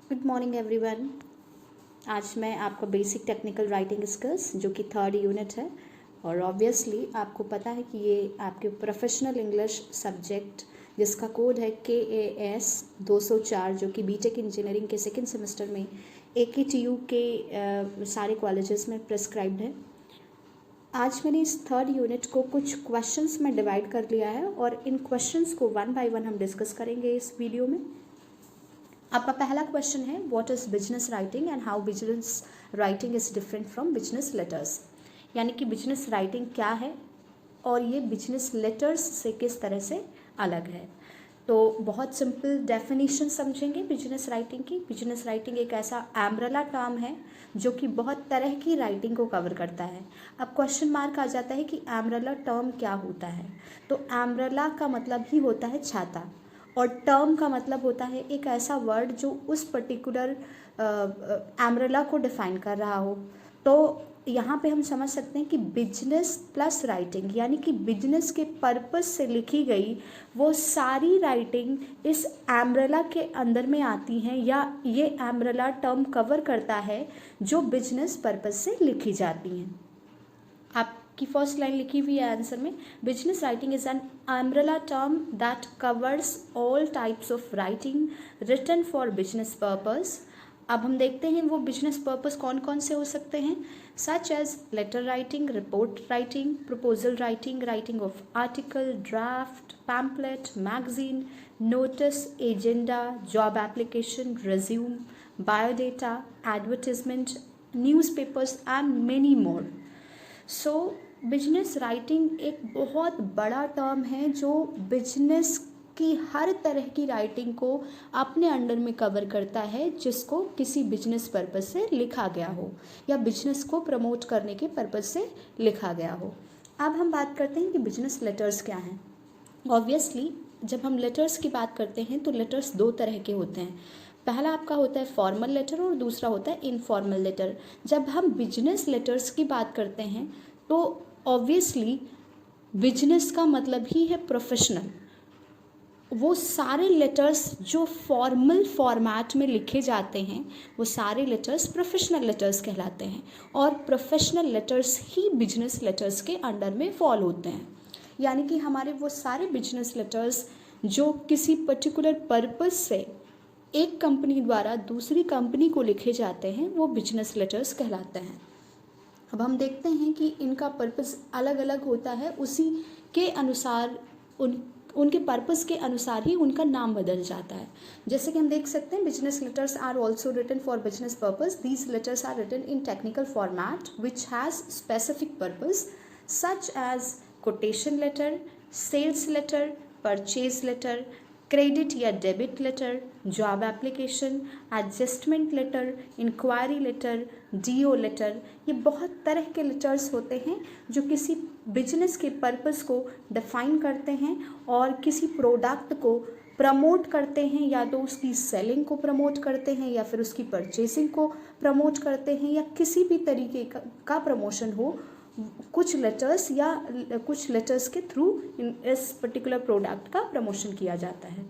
Good morning everyone. आज मैं आपको बेसिक टेक्निकल राइटिंग स्किल्स जो कि 3rd यूनिट है, और ऑब्वियसली आपको पता है कि ये आपके प्रोफेशनल इंग्लिश सब्जेक्ट जिसका कोड है KAS 204 जो कि बीटेक इंजीनियरिंग के सेकेंड सेमेस्टर में AKTU के सारे कॉलेजेस में प्रेस्क्राइब्ड है। आज मैंने इस 3rd यूनिट को कुछ क्वेश्चंस में डिवाइड कर लिया है और इन क्वेश्चंस को 1 बाय 1 हम डिस्कस करेंगे इस वीडियो में। आपका पहला क्वेश्चन है, what is business writing and how business writing is different from business letters. यानी कि बिजनेस राइटिंग क्या है और ये बिजनेस लेटर्स से किस तरह से अलग है। तो बहुत सिंपल डेफिनेशन समझेंगे बिजनेस राइटिंग की। बिजनेस राइटिंग एक ऐसा एम्ब्रेला टर्म है जो कि बहुत तरह की राइटिंग को कवर करता है। अब क्वेश्चन मार्क आ जाता है कि एम्ब्रेला टर्म क्या होता है। तो एम्ब्रेला का मतलब ही होता है छाता, और टर्म का मतलब होता है एक ऐसा वर्ड जो उस पर्टिकुलर एम्ब्रेला को डिफाइन कर रहा हो। तो यहाँ पे हम समझ सकते हैं कि बिजनेस प्लस राइटिंग, यानी कि बिजनेस के पर्पस से लिखी गई वो सारी राइटिंग इस एम्ब्रेला के अंदर में आती हैं, या ये एम्ब्रेला टर्म कवर करता है जो बिजनेस पर्पस से लिखी जाती हैं। आपकी फर्स्ट लाइन लिखी हुई है आंसर में, business writing is an umbrella term that covers all types of writing written for business purpose. अब हम देखते हैं वो बिजनेस पर्पस कौन कौन से हो सकते हैं, such as letter writing, report writing, proposal writing, writing of article, draft, pamphlet, magazine, notice, agenda, job application, resume, biodata, advertisement, newspapers and many more. So business writing एक बहुत बड़ा टर्म है जो बिजनेस की हर तरह की राइटिंग को अपने अंडर में कवर करता है, जिसको किसी बिजनेस पर्पस से लिखा गया हो या बिजनेस को प्रमोट करने के पर्पस से लिखा गया हो। अब हम बात करते हैं कि बिजनेस लेटर्स क्या हैं। ऑब्वियसली जब हम लेटर्स की बात करते हैं तो लेटर्स दो तरह के होते हैं। पहला आपका होता है फॉर्मल लेटर और दूसरा होता है इनफॉर्मल लेटर। जब हम बिजनेस लेटर्स की बात करते हैं तो ऑब्वियसली बिजनेस का मतलब ही है प्रोफेशनल। वो सारे लेटर्स जो फॉर्मल फॉर्मेट में लिखे जाते हैं वो सारे लेटर्स प्रोफेशनल लेटर्स कहलाते हैं, और प्रोफेशनल लेटर्स ही बिजनेस लेटर्स के अंडर में फॉल होते हैं। यानी कि हमारे वो सारे बिजनेस लेटर्स जो किसी पर्टिकुलर पर्पस से एक कंपनी द्वारा दूसरी कंपनी को लिखे जाते हैं वो बिजनेस लेटर्स कहलाते हैं। अब हम देखते हैं कि इनका पर्पस अलग अलग होता है, उसी के अनुसार उनके पर्पस के अनुसार ही उनका नाम बदल जाता है। जैसे कि हम देख सकते हैं, business letters are also written for business purpose. These letters are written in technical format which has specific purpose such as quotation letter, sales letter, purchase letter, credit या debit letter, job application, adjustment letter, inquiry letter, DO letter. ये बहुत तरह के letters होते हैं जो किसी business के पर्पस को डिफाइन करते हैं और किसी प्रोडक्ट को प्रमोट करते हैं, या तो उसकी सेलिंग को प्रमोट करते हैं या फिर उसकी परचेसिंग को प्रमोट करते हैं, या किसी भी तरीके का प्रमोशन हो कुछ लेटर्स या कुछ लेटर्स के थ्रू इस पर्टिकुलर प्रोडक्ट का प्रमोशन किया जाता है।